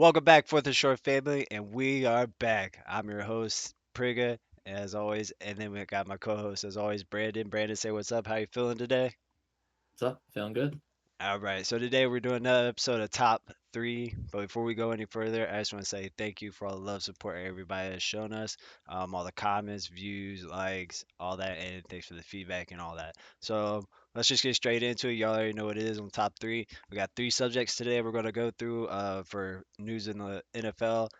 Welcome back, Fourth and Short family, and we are back. I'm your host, Priga, as always, and then we got my co-host, as always, Brandon. Brandon, say what's up. How you feeling today? What's up? Feeling good? All right, so today we're doing another episode of Top Three. But before we go any further, I just want to say thank you for all the love, support everybody has shown us, all the comments, views, likes, all that, and thanks for the feedback and all that. So let's just get straight into it. Y'all already know what it is on Top Three. We got three subjects today we're going to go through for news in the NFL.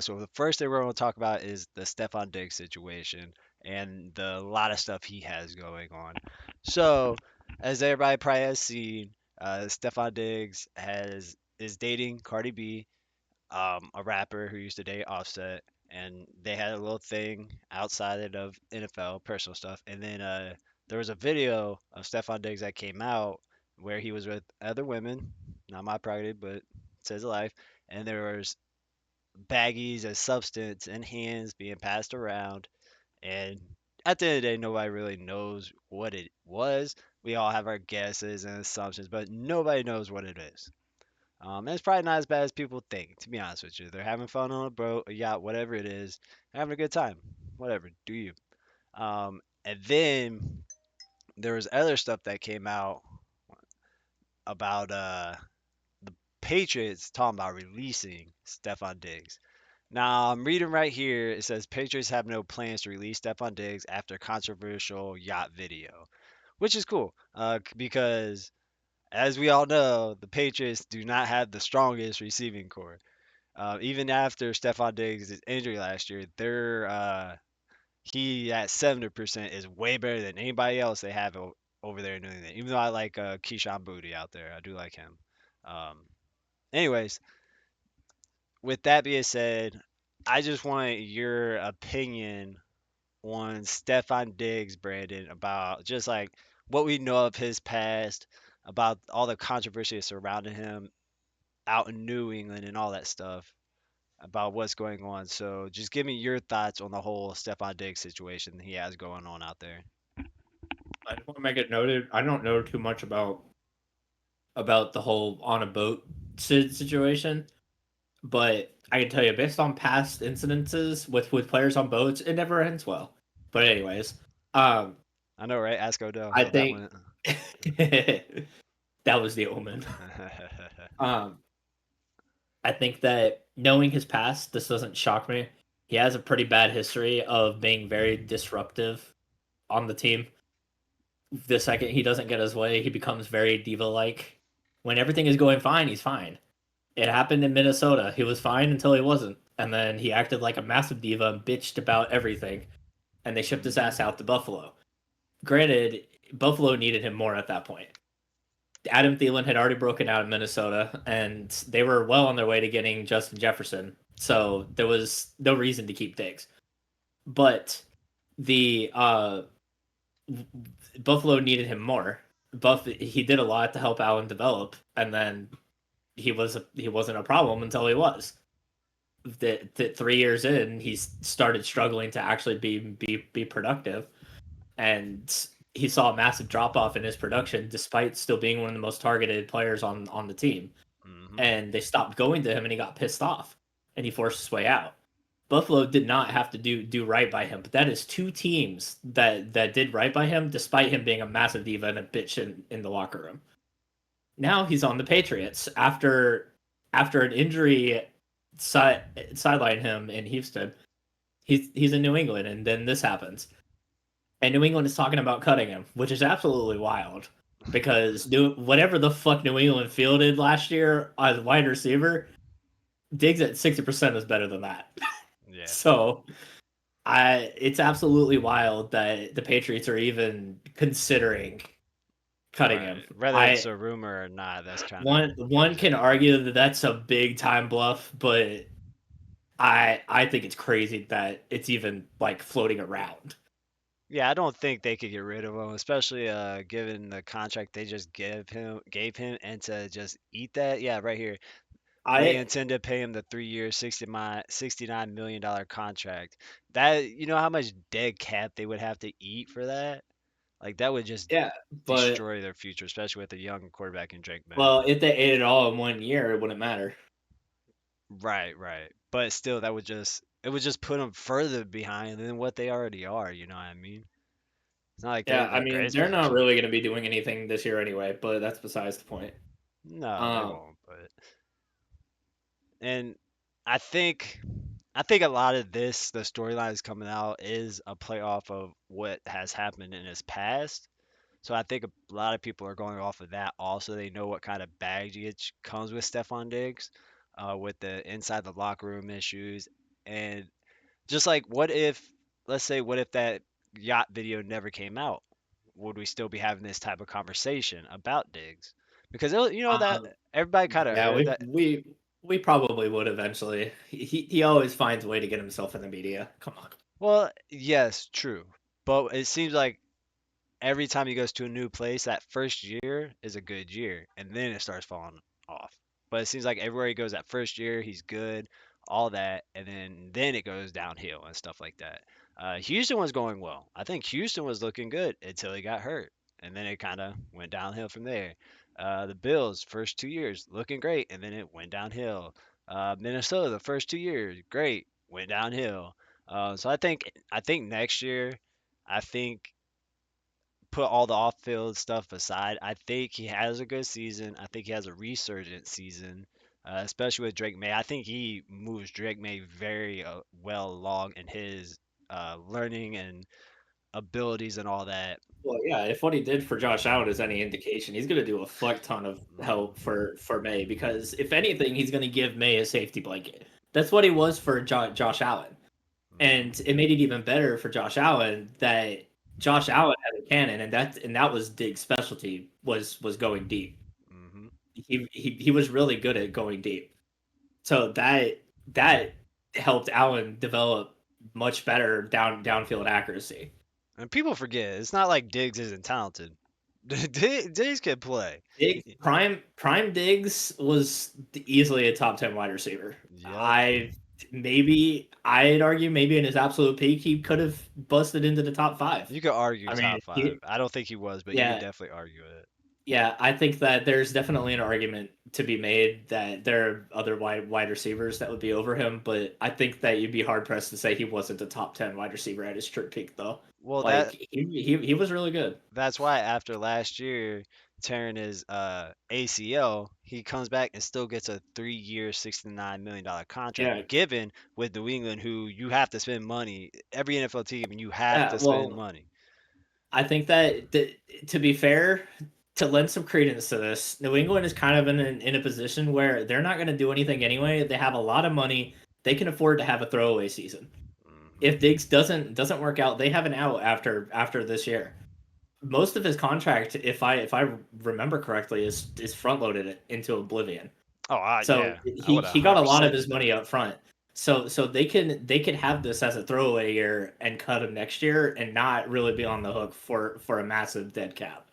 So the first thing we're going to talk about is the Stefon Diggs situation and the lot of stuff he has going on. So, as everybody probably has seen, Stefon Diggs is dating Cardi B, a rapper who used to date Offset, and they had a little thing outside of NFL personal stuff. And then there was a video of Stefon Diggs that came out where he was with other women, not my prerogative, but it says life. And there was baggies of substance in hands being passed around, and at the end of the day, nobody really knows what it was. We all have our guesses and assumptions, but nobody knows what it is. And it's probably not as bad as people think, to be honest with you. They're having fun on a boat, a yacht, whatever it is, having a good time. Whatever, do you? And then there was other stuff that came out about the Patriots talking about releasing Stefon Diggs. Now I'm reading right here. It says Patriots have no plans to release Stefon Diggs after controversial yacht video, which is cool because, as we all know, the Patriots do not have the strongest receiving core. Even after Stefon Diggs' injury last year, he at 70% is way better than anybody else they have over there in New England. Even though I like Keyshawn Booty out there, I do like him. Um, anyways, with that being said, I just want your opinion on Stefon Diggs, Brandon, about just like what we know of his past, about all the controversy surrounding him out in New England and all that stuff, about what's going on. So just give me your thoughts on the whole Stefon Diggs situation he has going on out there. I just want to make it noted. I don't know too much about the whole on a boat situation, but I can tell you based on past incidences with players on boats, it never ends well. But anyways, um, I know, right? Ask Odell I how that think went. that was the omen. Um, I think that knowing his past, this doesn't shock me. He has a pretty bad history of being very disruptive on the team. The second he doesn't get his way, he becomes very diva like. When everything is going fine, he's fine. It happened in Minnesota. He was fine until he wasn't. And then he acted like a massive diva and bitched about everything. And they shipped his ass Hmm. out to Buffalo. Granted, Buffalo needed him more at that point. Adam Thielen had already broken out in Minnesota, and they were well on their way to getting Justin Jefferson. So there was no reason to keep Diggs. But the Buffalo needed him more. He did a lot to help Allen develop, and then he wasn't a problem until he was. That 3 years in, he started struggling to actually be productive, and he saw a massive drop off in his production, despite still being one of the most targeted players on the team. Hmm. And they stopped going to him, and he got pissed off, and he forced his way out. Buffalo did not have to do right by him, but that is two teams that did right by him, despite him being a massive diva and a bitch in the locker room. Now he's on the Patriots after an injury sidelined him in Houston. He's in New England, and then this happens, and New England is talking about cutting him, which is absolutely wild. Because whatever the fuck New England fielded last year as a wide receiver, Diggs at 60% is better than that. Yeah. So it's absolutely wild that the Patriots are even considering cutting him. Right. Whether it's I a rumor or not, that's kind of one can argue that that's a big time bluff, but I think it's crazy that it's even like floating around. yeah. I don't think they could get rid of him, especially given the contract they just gave him, and to just eat that. Yeah, right here. They I intend to pay him the 3 year, $69 million contract. That, you know how much dead cap they would have to eat for that? Like that would just Yeah, but destroy their future, especially with a young quarterback in Drake May. well, if they ate it all in 1 year, it wouldn't matter. Right, right. But still, that would just it would just put them further behind than what they already are. You know what I mean? It's not like they're Yeah, in I the mean, greatest they're not position. really going to be doing anything this year anyway, but that's besides the point. No, they Um, won't. But and I think I think a lot of this, the storyline is coming out, is a play off of what has happened in his past. So I think a lot of people are going off of that. Also, they know what kind of baggage comes with Stefon Diggs, with the inside the locker room issues, and just like what if, let's say, what if that yacht video never came out? Would we still be having this type of conversation about Diggs? Because you know that um, everybody kind of yeah, heard that. we probably would eventually. He always finds a way to get himself in the media. Come on. Well, yes, true, but it seems like every time he goes to a new place, that first year is a good year, and then it starts falling off. But it seems like everywhere he goes that first year, he's good, all that, and then it goes downhill and stuff like that. Houston was going well. I think Houston was looking good until he got hurt, and then it kind of went downhill from there. The Bills first 2 years looking great, and then it went downhill. Minnesota the first 2 years great, went downhill. So I think next year, I think put all the off-field stuff aside, I think he has a good season. I think he has a resurgent season, especially with Drake May. I think he moves Drake May very well along in his learning and abilities and all that. Well, yeah, if what he did for Josh Allen is any indication, he's going to do a fuck ton of help Hmm. for May because if anything, he's going to give May a safety blanket. That's what he was for Josh Allen, and Hmm. it made it even better for Josh Allen that Josh Allen had a cannon, and that was Diggs' specialty was going deep. Hmm. He was really good at going deep, so that helped Allen develop much better downfield accuracy. And people forget it's not like Diggs isn't talented. Diggs can play. Diggs, prime Diggs was easily a top 10 wide receiver. Yep. I maybe I'd argue maybe in his absolute peak he could have busted into the top five. You could argue I mean, top five. I don't think he was, but you could yeah, definitely argue it. yeah, I think that there's definitely an argument to be made that there are other wide receivers that would be over him, but I think that you'd be hard pressed to say he wasn't a top 10 wide receiver at his true peak though. Well, Like that he was really good. that's why after last year tearing his ACL, he comes back and still gets a 3 year, $69 million Yeah, contract given with New England, who you have to spend money. Every NFL team, you have yeah. to spend Well, money. I think that, to be fair, to lend some credence to this, New England is kind of in a position where they're not going to do anything anyway. They have a lot of money. They can afford to have a throwaway season. If Hmm. Diggs doesn't work out, they have an out after this year. Most of his contract, if I remember correctly, is front loaded into oblivion. Oh, So yeah, I would he got a lot of 100% his did money that. up front. So they could have this as a throwaway year and cut him next year and not really be on the hook for a massive dead cap.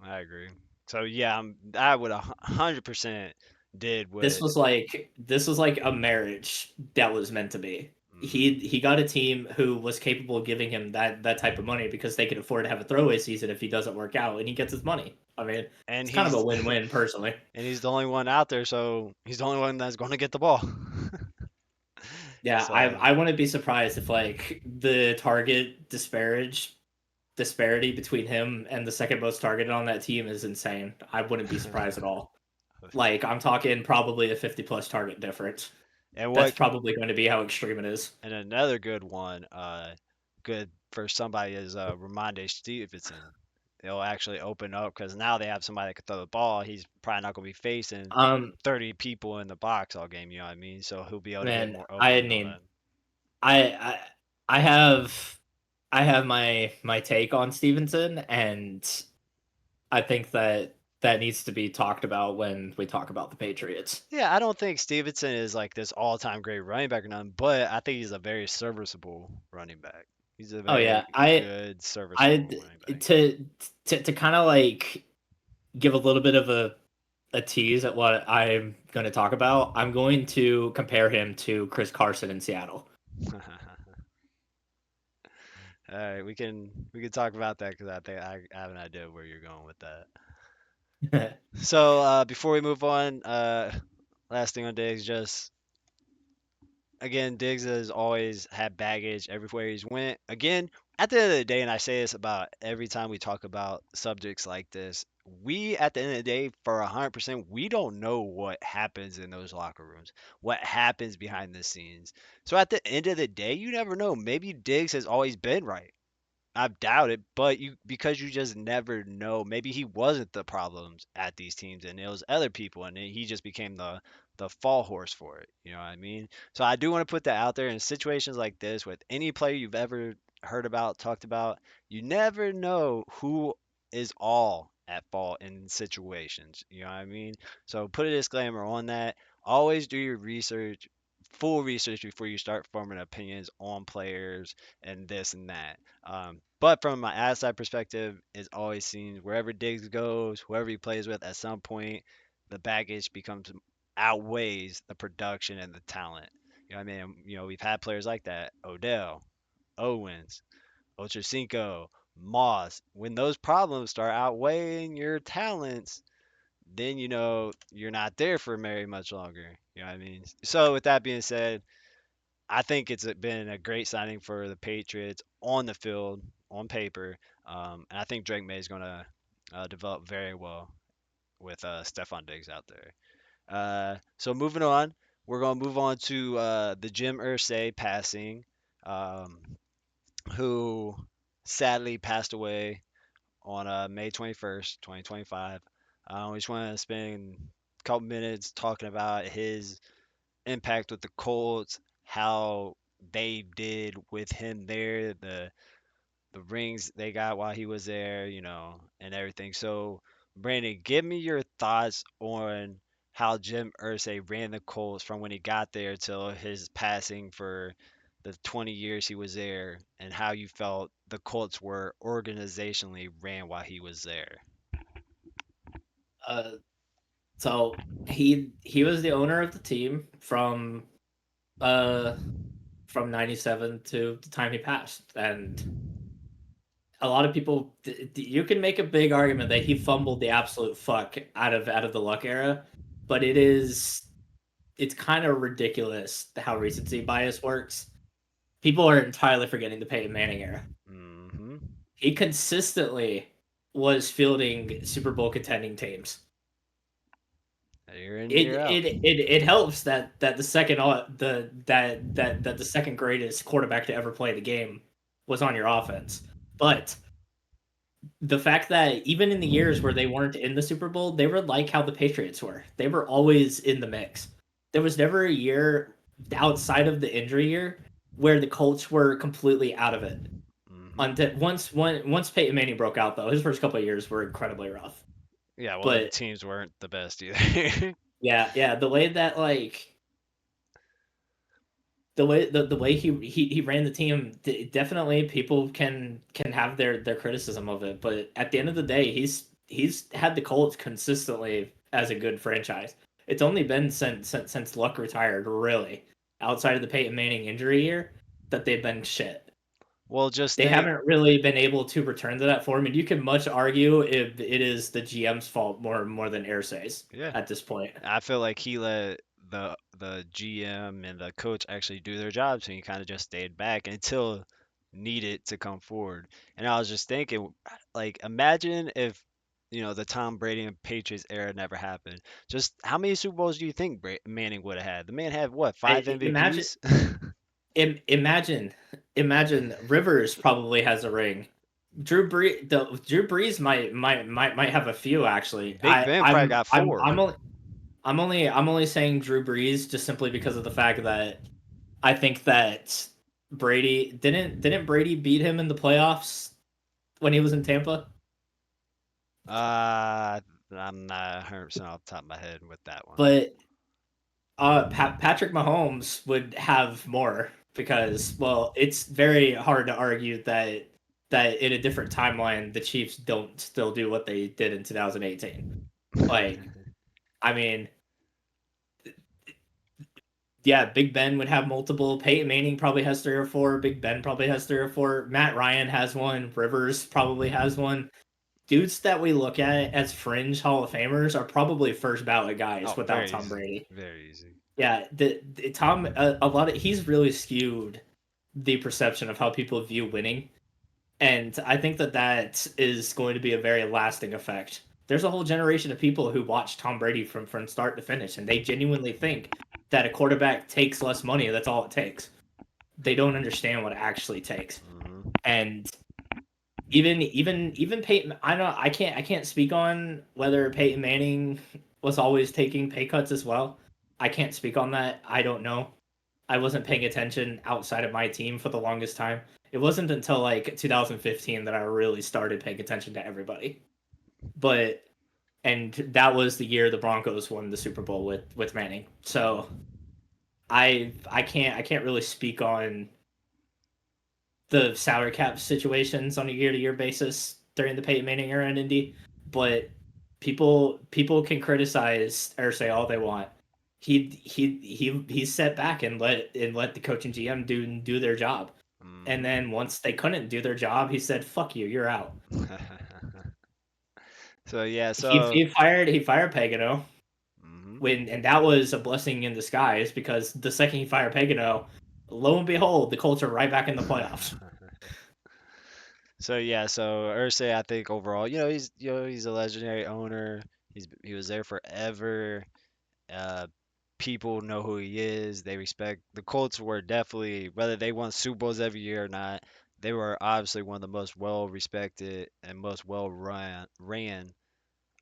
I agree. So yeah, I would 100% did what. This was like a marriage that was meant to be. Hmm. He got a team who was capable of giving him that type of money because they could afford to have a throwaway season if he doesn't work out and he gets his money. I mean, And it's kind of a he's win-win personally. and he's the only one out there, so he's the only one that's going to get the ball. Yeah, So I wouldn't be surprised if like the disparity between him and the second most targeted on that team is insane. I wouldn't be surprised at all. Like I'm talking probably a 50 plus target difference. and That's what probably going to be how extreme it is. and another good one, good for somebody is Ramondre Stevenson. It'll actually open up because now they have somebody that can throw the ball. He's probably not going to be facing Um, 30 people in the box all game. You know what I mean? So he'll be able to get man, more I open and all mean, that. I I I have my take on Stevenson, and I think that that needs to be talked about when we talk about the Patriots. Yeah, I don't think Stevenson is like this all-time great running back or nothing, but I think he's a very serviceable running back. He's a Oh yeah, very good, I serviceable running back. to kind of like give a little bit of a tease at what I'm going to talk about. I'm going to compare him to Chris Carson in Seattle. All right, we can talk about that because I think I have an idea of where you're going with that. So before we move on, last thing on Diggs, just again, Diggs has always had baggage everywhere he's went. Again, at the end of the day, and I say this about every time we talk about subjects like this, we at the end of the day, for 100%, we don't know what happens in those locker rooms, what happens behind the scenes. So at the end of the day, you never know. Maybe Diggs has always been right. I doubt it, but you because you just never know. Maybe he wasn't the problems at these teams, and it was other people, and he just became the fall horse for it. You know what I mean? So I do want to put that out there in situations like this with any player you've ever heard about, talked about. You never know who is all at fault in situations. You know what I mean? So put a disclaimer on that. Always do your research, full research before you start forming opinions on players and this and that. But from my outside perspective, it's always seen wherever Diggs goes, whoever he plays with, at some point, the baggage becomes outweighs the production and the talent. You know what I mean? You know, we've had players like that: Odell, Owens, Ochocinco, Moss. When those problems start outweighing your talents, then you know you're not there for very much longer. You know what I mean? So with that being said, I think it's been a great signing for the Patriots on the field, on paper, and I think Drake May is going to develop very well with Stefon Diggs out there. So moving on, we're going to move on to the Jim Irsay passing, um, who sadly passed away on May 21st, 2025. We just want to spend a couple minutes talking about his impact with the Colts, how they did with him there, the rings they got while he was there, you know, and everything. So, Brandon, give me your thoughts on how Jim Irsay ran the Colts from when he got there till his passing for the 20 years he was there, and how you felt the Colts were organizationally ran while he was there. Uh, so he was the owner of the team uh from '97 to the time he passed, and a lot of people you can make a big argument that he fumbled the absolute fuck out of the Luck era, but it's kind of ridiculous how recency bias works. People are entirely forgetting the Peyton Manning era. Hmm. He consistently was fielding Super Bowl contending teams. Year in, It year out. it it, it helps that the second that the second greatest quarterback to ever play the game was on your offense. But the fact that even in the years where they weren't in the Super Bowl, they were like how the Patriots were. They were always in the mix. There was never a year outside of the injury year where the Colts were completely out of it. Hmm. Until once Peyton Manning broke out, though, his first couple of years were incredibly rough. Yeah, well, them But teams weren't the best either. yeah, the way that like the way he ran the team, definitely people can have their criticism of it, but at the end of the day, he's had the Colts consistently as a good franchise. It's only been since Luck retired, really, outside of the Peyton Manning injury year, that they've been shit. Well, just They think, haven't really been able to return to that form, and you can much argue if it is the GM's fault more than Irsay's yeah, at this point. I feel like he let the GM and the coach actually do their jobs, and he kind of just stayed back until needed to come forward. And I was just thinking, like, imagine if the Tom Brady and Patriots era never happened. Just how many Super Bowls do you think Manning would have had? The man had what, five Imagine MVPs? Imagine, imagine Rivers probably has a ring. Drew Brees might have a few actually. Big Ben probably got four. I'm only saying Drew Brees just simply because of the fact that I think that Brady didn't Brady beat him in the playoffs when he was in Tampa, I'm not 100% off the top of my head with that one. but Patrick Mahomes would have more because, well, it's very hard to argue that in a different timeline the Chiefs don't still do what they did in 2018. Like, I mean, yeah, Big Ben would have multiple. Peyton Manning probably has three or four. Big Ben probably has three or four. Matt Ryan has one. Rivers probably has one. dudes that we look at as fringe Hall of Famers are probably first ballot guys Oh, without very Tom easy, Brady. very easy. Yeah, Tom a lot of he's really skewed the perception of how people view winning, and I think that that is going to be a very lasting effect. There's a whole generation of people who watch Tom Brady from start to finish, and they genuinely think that a quarterback takes less money. That's all it takes. They don't understand what it actually takes, Hmm. and even Peyton. I can't speak on whether Peyton Manning was always taking pay cuts as well. I can't speak on that. I don't know. I wasn't paying attention outside of my team for the longest time. It wasn't until like 2015 that I really started paying attention to everybody. But and that was the year the Broncos won the Super Bowl with Manning. So Hmm. I can't really speak on the salary cap situations on a year to year basis during the Peyton Manning era in Indy, but people can criticize or say all they want. He sat back and let the coach and GM do their job. And Hmm. then once they couldn't do their job, he said, "Fuck you, you're out." So yeah, He so he fired he fired Pagano hmm. and that was a blessing in disguise because the second he fired Pagano, lo and behold, the Colts are right back in the playoffs. So yeah, so Irsay, I think overall, he's a legendary owner. He was there forever. Uh, People know who he is. They respect the Colts were definitely whether they won Super Bowls every year or not. They were obviously one of the most well respected and most well ran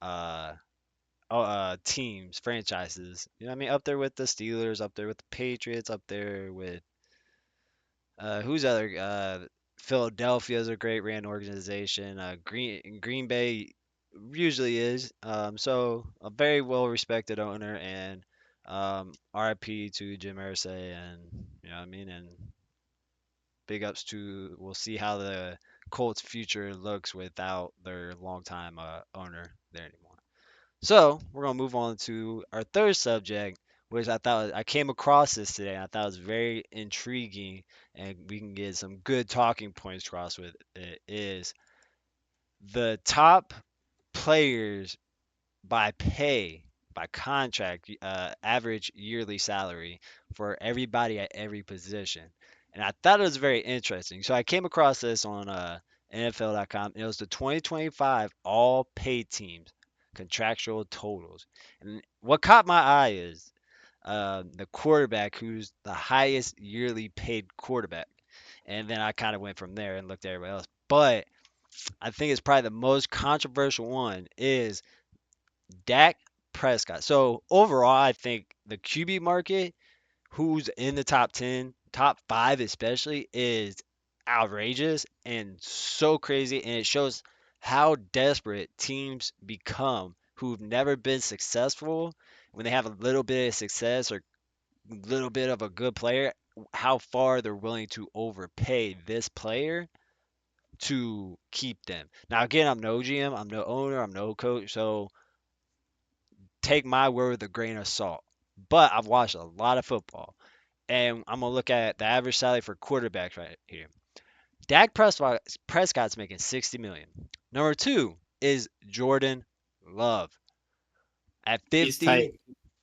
uh teams, franchises. You know what I mean? Up there with the Steelers, up there with the Patriots, up there with who's other Philadelphia is a great ran organization. Green Bay usually is. So a very well respected owner and RIP to Jim Irsay and you know what I mean and big ups to we'll see how the Colts future looks without their longtime owner there anymore. So we're gonna move on to our third subject, which I came across this today. And I thought it was very intriguing, and we can get some good talking points across with it. Is the top players by pay, by contract, average yearly salary for everybody at every position. And I thought it was very interesting. So I came across this on NFL.com. It was the 2025 all paid teams contractual totals. And what caught my eye is the quarterback who's the highest yearly paid quarterback. And then I kind of went from there and looked at everybody else. But I think it's probably the most controversial one is Dak Prescott. So overall, I think the QB market, who's in the top 10, top five especially, is outrageous and so crazy. And it shows how desperate teams become who've never been successful when they have a little bit of success or a little bit of a good player, how far they're willing to overpay this player to keep them. Now, again, I'm no GM, I'm no owner, I'm no coach. So take my word with a grain of salt. But I've watched a lot of football, and I'm gonna look at the average salary for quarterbacks right here. Prescott's making 60 million. Number two is Jordan Love at He's tight.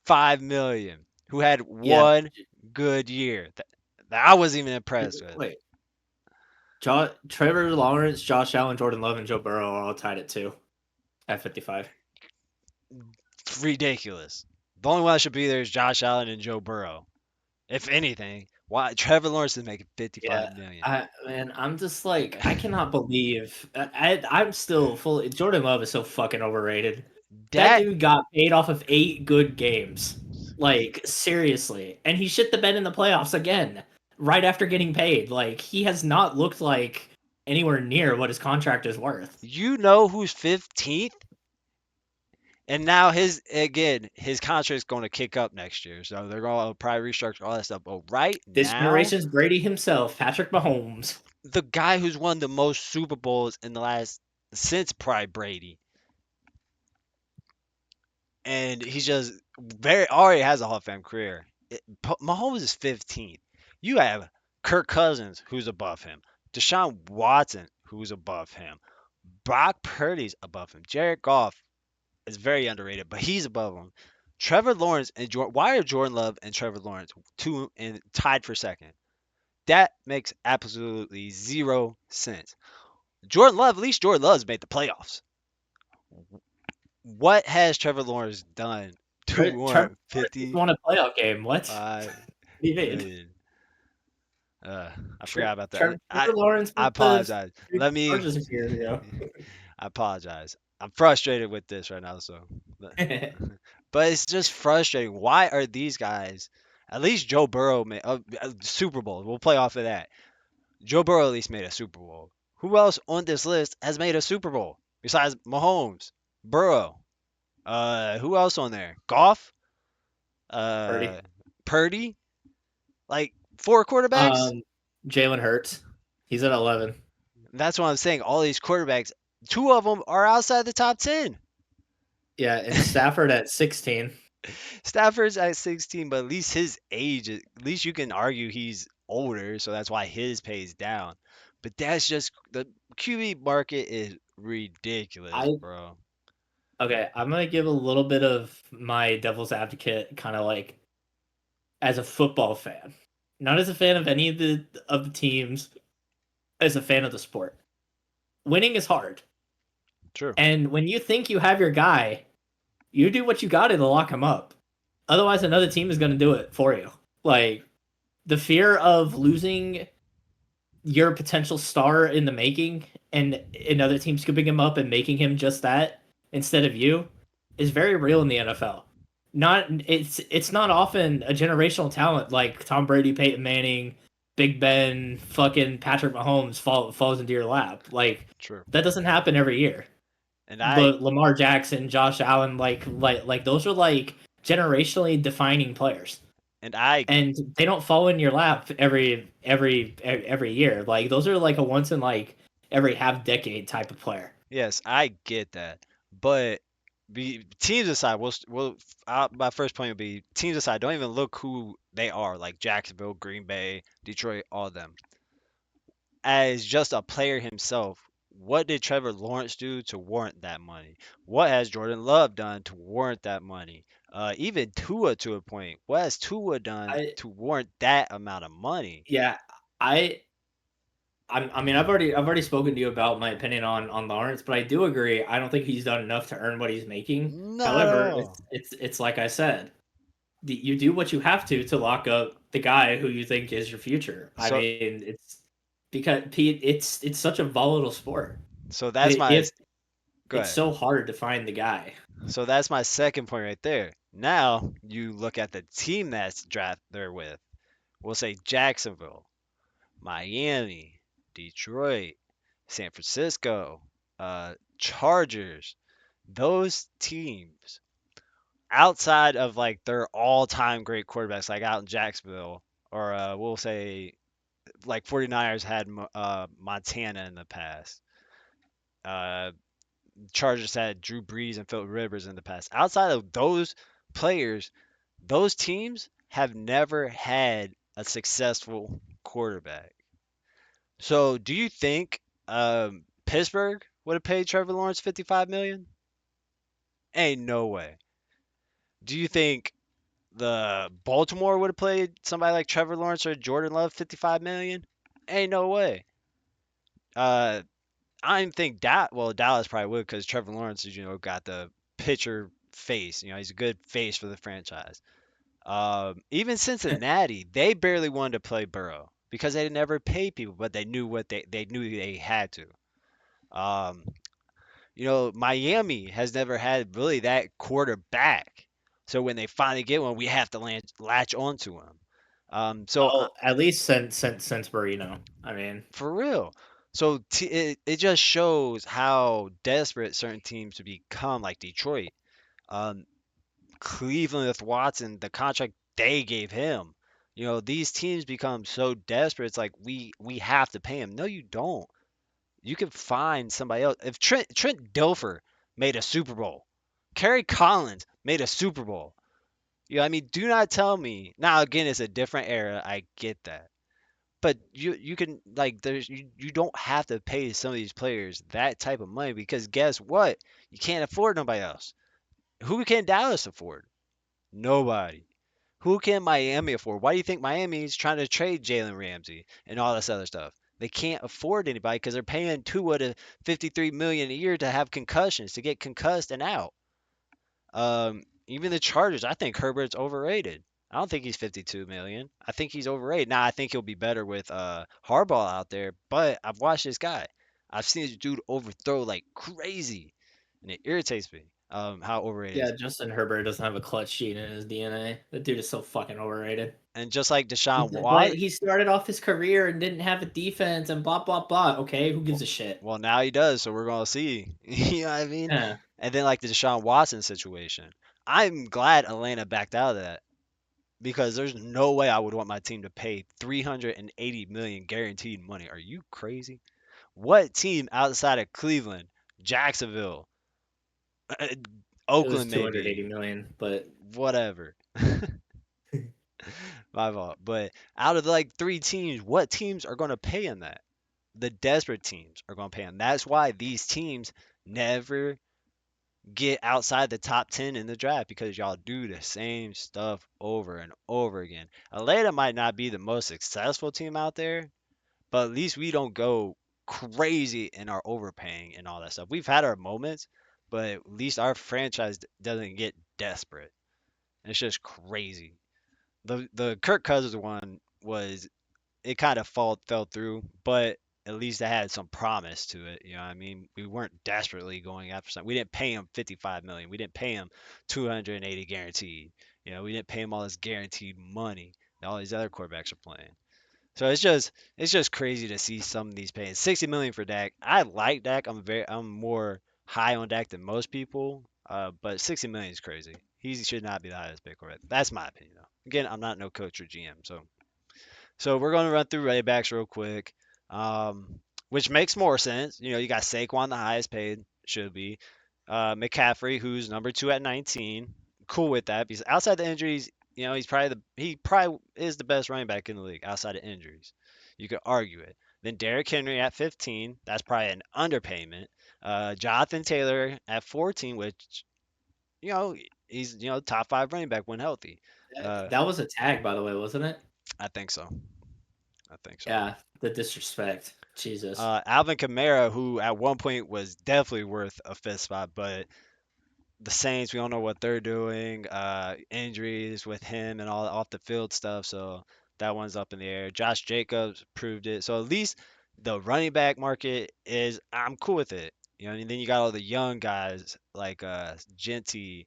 55 million, who had Yeah. one good year that I wasn't even impressed with. Wait. Trevor Lawrence, Josh Allen, Jordan Love, and Joe Burrow are all tied at 2 at 55. Ridiculous. The only one that should be there is Josh Allen and Joe Burrow. If anything, why Trevor Lawrence is making Yeah, 55 million. I'm just like I cannot believe I'm still fully Jordan Love is so fucking overrated. That Dak dude got paid off of 8 good games. Like seriously, and he shit the bed in the playoffs again right after getting paid. Like he has not looked like anywhere near what his contract is worth. You know who's 15th? And now his contract's going to kick up next year. So they're going to probably restructure all that stuff. But right This now, generation's Brady himself, Patrick Mahomes. the guy who's won the most Super Bowls in the last since probably Brady, and he's just very already has a Hall of Fame career. Mahomes is 15th. You have Kirk Cousins who's above him, Deshaun Watson who's above him, Brock Purdy's above him. Jared Goff is very underrated, but he's above him. Trevor Lawrence and why are Jordan Love and Trevor Lawrence two and tied for second? That makes absolutely zero sense. Jordan Love, at least Jordan Love's made the playoffs. What has Trevor Lawrence done to Trevor warrant Lawrence just 55 won a playoff game. What? What do you mean? million? I forgot about that. Trevor Lawrence I with the apologize. Let me. Chargers a few years ago. I apologize. I'm frustrated with this right now, so. But it's just frustrating. Why are these guys? At least Joe Burrow made Super Bowl. We'll play off of that. Joe Burrow at least made a Super Bowl. Who else on this list has made a Super Bowl besides Mahomes, Burrow? Who else on there? Goff, Purdy. uh, Purdy. Like four quarterbacks. Um, Jalen Hurts. He's at 11. That's what I'm saying. All these quarterbacks, two of them are outside the top 10. Yeah, and Stafford at 16. Stafford's at 16, but at least his age, at least you can argue he's older, so that's why his pays down. But that's just the QB market is ridiculous, I bro. Okay, I'm gonna give a little bit of my devil's advocate, kind of like as a football fan, not as a fan of any of the teams, as a fan of the sport. Winning is hard, True. and when you think you have your guy, you do what you got to lock him up. Otherwise, another team is gonna do it for you. Like the fear of losing your potential star in the making and another team scooping him up and making him just that instead of you is very real in the NFL. Not it's not often a generational talent like Tom Brady, Peyton Manning, Big Ben, fucking Patrick Mahomes falls into your lap. Like True. that doesn't happen every year. And I But Lamar Jackson, Josh Allen, like those are like generationally defining players, and I and they don't fall in your lap every year. Like those are like a once in like every half decade type of player. yes, I get that. But teams aside, my first point would be teams aside, don't even look who they are, like Jacksonville, Green Bay, Detroit, all of them. As just a player himself, what did Trevor Lawrence do to warrant that money? What has Jordan Love done to warrant that money? Even Tua to a point. What has Tua done I to warrant that amount of money? Yeah, I I mean I've already spoken to you about my opinion on Lawrence, but I do agree. I don't think he's done enough to earn what he's making. Not at However, all. it's like I said, you do what you have to lock up the guy who you think is your future. I So, mean, it's because Pete, it's such a volatile sport. so that's my If go it's ahead. so hard to find the guy. So that's my second point right there. Now you look at the team that's draft they're with. We'll say Jacksonville, Miami, Detroit, San Francisco, Chargers. Those teams outside of like their all-time great quarterbacks, like out in Jacksonville, or we'll say like 49ers had Montana in the past. Uh, Chargers had Drew Brees and Philip Rivers in the past. Outside of those players, those teams have never had a successful quarterback. So, do you think Pittsburgh would have paid Trevor Lawrence 55 million? Ain't no way. Do you think the Baltimore would have played somebody like Trevor Lawrence or Jordan Love 55 million? Ain't no way. Uh, I don't think that. Well, Dallas probably would because Trevor Lawrence is got the pitcher face. He's a good face for the franchise. Even Cincinnati, they barely wanted to play Burrow because they never paid people, but they knew what they knew they had to. Um, Miami has never had really that quarterback. So when they finally get one, we have to latch onto him. So Well, at least since Marino. I mean, for real. So it just shows how desperate certain teams to become, like Detroit. Um, Cleveland with Watson, the contract they gave him. These teams become so desperate. It's like we have to pay him. No, you don't. You can find somebody else. If Trent Dilfer made a Super Bowl, Kerry Collins made a Super Bowl. I mean, do not tell me. Now again, it's a different era. I get that. but you can like there's you don't have to pay some of these players that type of money because guess what? You can't afford nobody else. Who can Dallas afford? Nobody. Who can Miami afford? Why do you think Miami's trying to trade Jalen Ramsey and all this other stuff? They can't afford anybody because they're paying Tua to 53 million a year to have concussions, to get concussed and out. Even the Chargers, I think Herbert's overrated. I don't think he's 52 million. I think he's overrated. Now I think he'll be better with Harbaugh out there, but I've watched this guy. I've seen this dude overthrow like crazy, and it irritates me. How overrated he Yeah, is. Justin Herbert doesn't have a clutch gene in his DNA. That dude is so fucking overrated. And just like Deshaun But Watson, he started off his career and didn't have a defense and blah blah blah. Okay, who well, gives a shit? well now he does, so we're gonna see. You know what I mean? Yeah, And then like the Deshaun Watson situation, I'm glad Atlanta backed out of that because there's no way I would want my team to pay 380 million guaranteed money. Are you crazy? What team outside of Cleveland, Jacksonville, uh, it was Oakland 280 maybe, million, but whatever. My fault. But out of the, like three teams, what teams are going to pay him that? The desperate teams are going to pay him. That's why these teams never get outside the top 10 in the draft because y'all do the same stuff over and over again. Atlanta might not be the most successful team out there, but at least we don't go crazy in our overpaying and all that stuff. We've had our moments, but at least our franchise doesn't get desperate. It's just crazy. The Kirk Cousins one was it kind of fell through, but at least it had some promise to it. You know what I mean? We weren't desperately going after something. We didn't pay him 55 million. We didn't pay him 280 guaranteed. You know, we didn't pay him all this guaranteed money that all these other quarterbacks are playing. So it's just crazy to see some of these paying 60 million for Dak. I like Dak. I'm more high on Dak than most people. But 60 million is crazy. He should not be the highest paid quarterback. That's my opinion though. Again, I'm not no coach or GM, so we're going to run through running backs real quick, which makes more sense. You know, you got Saquon, the highest paid, should be. McCaffrey, who's number two at 19. Cool with that because outside the injuries, you know, he probably is the best running back in the league outside of injuries. You could argue it. Then Derrick Henry at 15. That's probably an underpayment. Jonathan Taylor at 14, which you know he's top five running back when healthy. Uh, that was a tag, by the way, wasn't it? I think so. I think so. Yeah, the disrespect. Jesus. Alvin Kamara, who at one point was definitely worth a fifth spot, but the Saints, we don't know what they're doing. Injuries with him and all off the field stuff, so that one's up in the air. Josh Jacobs proved it, so at least the running back market is I'm cool with it. You know, and then you got all the young guys like Genty.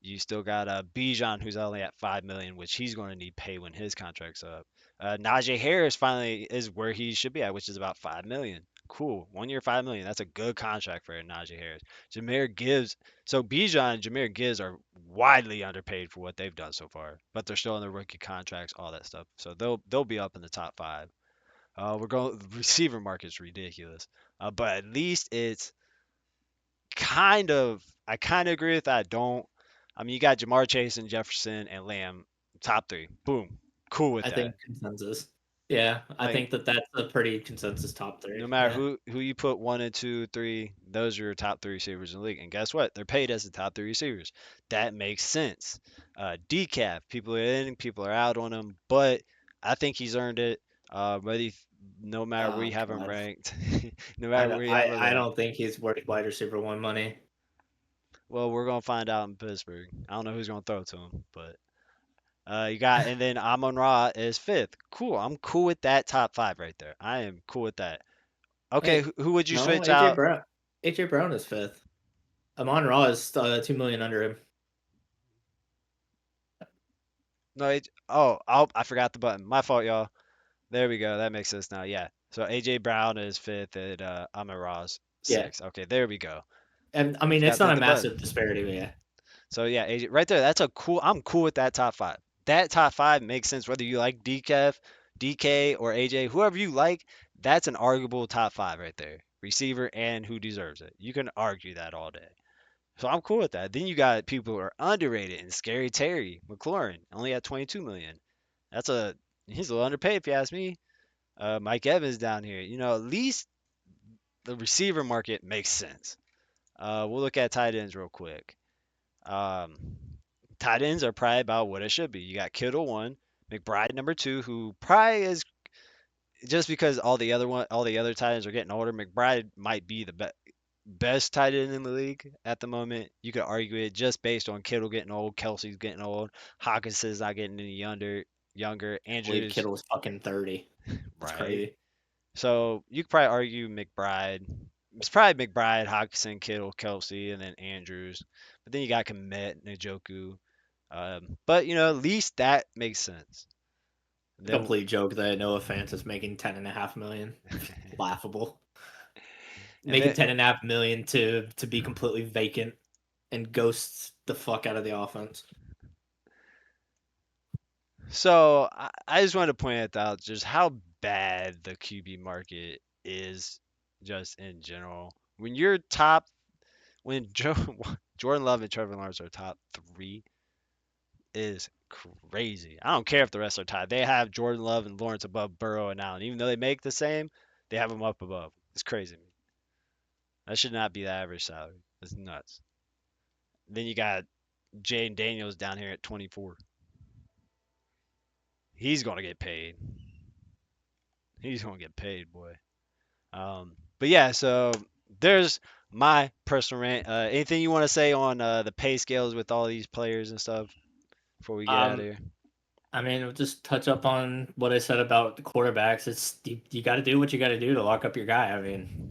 You still got Bijan, who's only at 5 million, which he's going to need pay when his contract's up. Najee Harris finally is where he should be at, which is about 5 million. Cool, 1 year, 5 million. That's a good contract for Najee Harris. Jameer Gibbs. So Bijan and Jameer Gibbs are widely underpaid for what they've done so far, but they're still in their rookie contracts, all that stuff. So they'll be up in the top five. We're going receiver market's ridiculous, but at least it's kind of I kind of agree with that. I don't. I mean, you got Jamar Chase and Jefferson and Lamb, top three. Boom, cool with I that. think consensus. Yeah, I Like think that that's a pretty consensus top three. no matter Yeah. who you put one and two, three, those are your top three receivers in the league. And guess what? They're paid as the top three receivers. That makes sense. Decaf, people are in, people are out on him, but I think he's earned it. Whether you, no matter where Oh you have him God. ranked, no matter where you have him I ranked. don't think he's worth wide receiver one money. Well, we're gonna find out in Pittsburgh. I don't know who's gonna throw to him, but you got, and then Amon Ra is fifth. Cool. I'm cool with that top five right there. I am cool with that. Okay, Wait, who would you no, switch AJ out? Brown. AJ Brown is fifth. Amon Ra is 2 million under him. No, I forgot the button. My fault, y'all. There we go. That makes sense now. Yeah. So AJ Brown is fifth, and Amon Ra's Yeah, sixth. Okay, there we go. and I mean Forgot it's to not hit a the massive button. disparity, but yeah. So yeah, AJ, right there. That's a cool. I'm cool with that top five. That top five makes sense whether you like DKF, DK, or AJ, whoever you like. That's an arguable top five right there. Receiver and who deserves it. You can argue that all day. So I'm cool with that. Then you got people who are underrated and Scary Terry McLaurin only at 22 million. That's a He's a little underpaid if you ask me. Mike Evans down here. At least the receiver market makes sense. We'll look at tight ends real quick. Um, Tight ends are probably about what it should be. You got Kittle one, McBride number two, who probably is just because all the other tight ends are getting older. McBride might be the best tight end in the league at the moment. You could argue it just based on Kittle getting old, Kelsey's getting old, Hawkinson's not getting any younger, I believe Andrews, Kittle was fucking 30. That's right? crazy. So you could probably argue McBride. It's probably McBride, Hawkinson, Kittle, Kelsey, and then Andrews. But then you got Komet, Njoku. But at least that makes sense. A Then complete joke that Noah Fant is making 10.5 million. Laughable. and Making then 10.5 million to be completely vacant and ghosts the fuck out of the offense. so I just wanted to point out just how bad the QB market is, just in general. When you're top, when Jordan Love and Trevor Lawrence are top three, is crazy. I don't care if the rest are tied. They have Jordan Love and Lawrence above Burrow and Allen. Even though they make the same, they have them up above. It's crazy. That should not be the average salary. That's nuts. Then you got Jaden Daniels down here at 24. He's gonna get paid. He's gonna get paid, boy. But yeah, so there's my personal rant. Anything you want to say on the pay scales with all these players and stuff before we get out of Um, here? I mean, we'll just touch up on what I said about the quarterbacks. It's you got to do what you got to do to lock up your guy. I mean,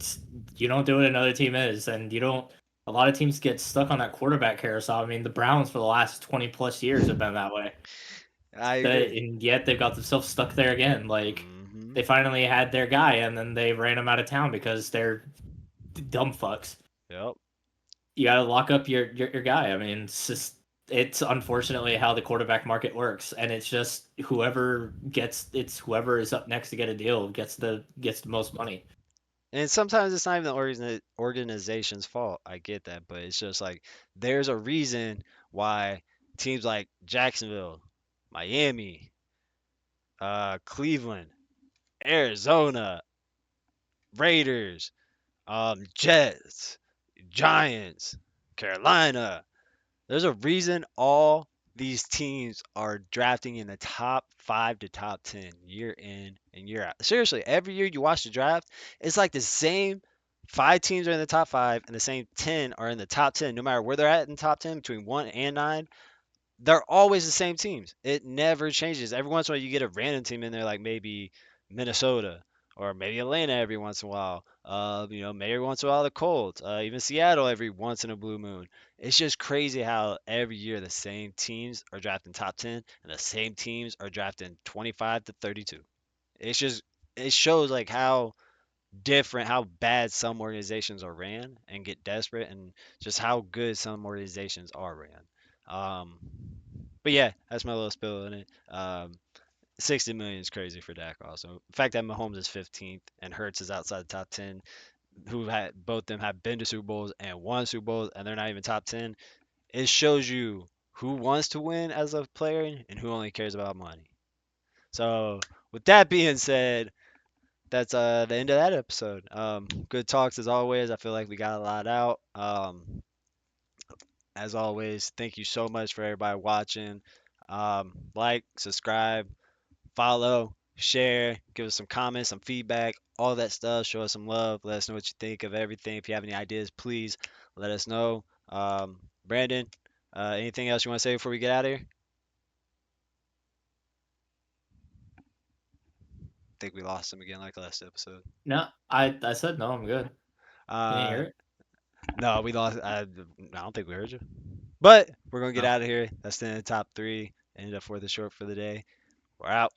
you don't do what another team is, and you don't. A lot of teams get stuck on that quarterback carousel. I mean, the Browns for the last 20 plus years have been that way. I That agree. and yet they've got themselves stuck there again. Like Hmm. they finally had their guy, and then they ran him out of town because they're dumb fucks. Yep. You got to lock up your guy. I mean, it's unfortunately how the quarterback market works, and it's just whoever is up next to get a deal gets the most money. And sometimes it's not even the organization's fault. I get that, but it's just like there's a reason why teams like Jacksonville, Miami, Cleveland, Arizona, Raiders, Jets, Giants, Carolina. There's a reason all these teams are drafting in the top 5 to top 10 year in and year out. Seriously, every year you watch the draft, it's like the same 5 teams are in the top 5 and the same 10 are in the top 10, no matter where they're at in the top 10, between 1 and 9. They're always the same teams. It never changes. Every once in a while, you get a random team in there, like maybe Minnesota or maybe Atlanta every once in a while. Maybe every once in a while the Colts, even Seattle every once in a blue moon. It's just crazy how every year the same teams are drafting top 10 and the same teams are drafting 25 to 32. It's just it shows like how different, how bad some organizations are ran and get desperate, and just how good some organizations are ran. Um, but yeah, that's my little spill in it. 60 million is crazy for Dak. Also, the fact that Mahomes is 15th and Hurts is outside the top 10, who had both of them have been to Super Bowls and won Super Bowls, and they're not even top 10. It shows you who wants to win as a player and who only cares about money. So, with that being said, that's the end of that episode. Good talks as always. I feel like we got a lot out. As always, thank you so much for everybody watching. Like, subscribe, follow, share, give us some comments, some feedback, all that stuff. Show us some love. Let us know what you think of everything. If you have any ideas, please let us know. Brandon, anything else you want to say before we get out of here? I think we lost him again like last episode. No, I said no. I'm good. You didn't hear Uh, it? no, we lost. I don't think we heard you. But we're gonna get No. out of here. That's the end of the top three. Ended up for the short for the day. We're out.